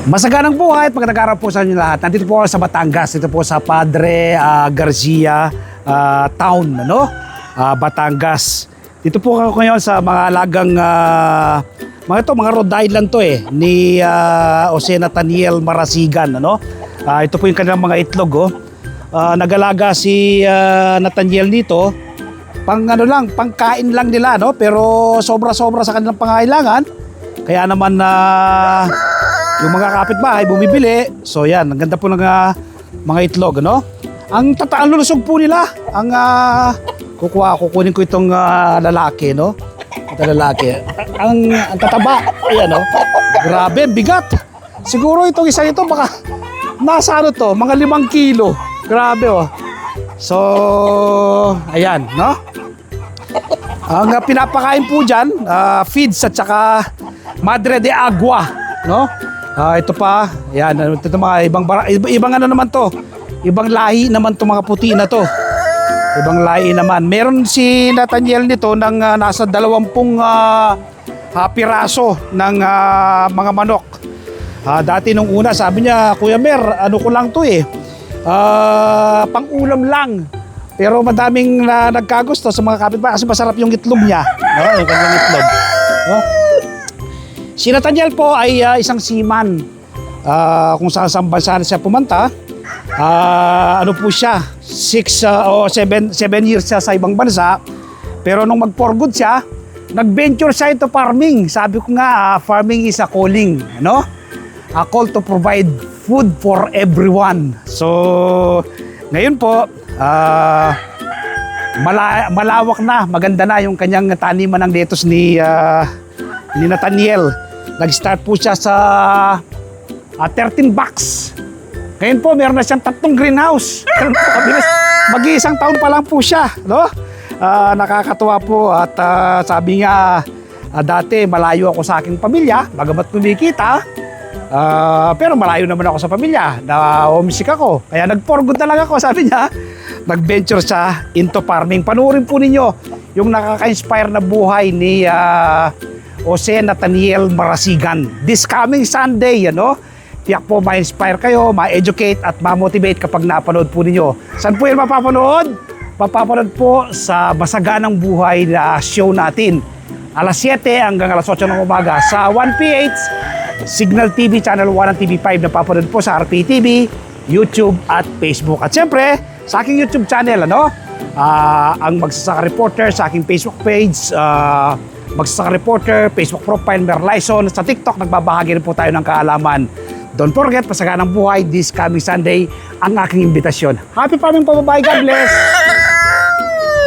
Masaganang buhay at magandang araw po sa inyo lahat. Nandito po ako sa Batangas, dito po sa Padre Garcia Town, Batangas. Dito po ako ngayon sa mga alagang mga Rhode Island to ni Jose Nathaniel Marasigan, ito po yung kanilang mga itlog, nagalaga si Nathaniel dito. Pangkain lang nila, pero sobra-sobra sa kanilang pangailangan. Kaya naman yung mga kapitbahay bumibili. So yan, ang ganda po ng mga itlog, Ang lulusog po nila. Kukunin ko itong lalaki, Ito lalaki. Ang tataba, ayan, Grabe, bigat. Siguro itong isa ito baka nasa mga 5 kilo. Grabe, So, ayan, Ang pinapakain po dyan, feeds at saka madre de agua, ito pa, yan, ito mga ibang naman to. Ibang lahi naman to, mga puti na to. Ibang lahi naman. Meron si Nathaniel nito ng nasa 20 piraso ng mga manok. Dati nung una, sabi niya, Kuya Mer, ko lang to pang-ulam lang. Pero madaming nagkagusto sa mga kapitbahay kasi masarap yung itlog niya. Yung kanyang itlog. Si Nathaniel po ay isang seaman. Kung saan bansa siya pumunta, po siya, 7 years siya sa ibang bansa. Pero nung mag-for good siya, nag-venture siya into farming. Sabi ko nga, farming is a calling, A call to provide food for everyone. So, ngayon po, malawak na, maganda na yung kanyang taniman ng lettuce ni Nathaniel. Nag-start po siya sa 13 box. Ngayon po, meron na siyang 3 greenhouse. Mag-iisang taon pa lang po siya, nakakatuwa po at sabi nga, dati malayo ako sa aking pamilya, bagamat kumikita, pero malayo naman ako sa pamilya, homesick ako. Kaya nag-for good na lang ako, sabi niya. Nag-venture siya into farming. Panoorin po ninyo yung nakaka-inspire na buhay ni Jose Nathaniel Marasigan. This coming Sunday, tiyak po ma-inspire kayo, ma-educate at ma-motivate kapag napanood po ninyo. Saan po yan mapapanood? Mapapanood po sa Masaganang Buhay na show natin. Alas 7 hanggang alas 8 ng umaga sa 1PH, Signal TV, Channel 1 at TV5. Napapanood po sa RPTV, YouTube at Facebook. At siyempre, sa aking YouTube channel, ang Magsasaka Reporter, sa aking Facebook page, Magsasaka Reporter, Facebook profile, Merlison. Sa TikTok, nagbabahagi rin po tayo ng kaalaman. Don't forget, Masaganang Buhay this coming Sunday, ang aking imbitasyon. Happy farming po, bye, God bless!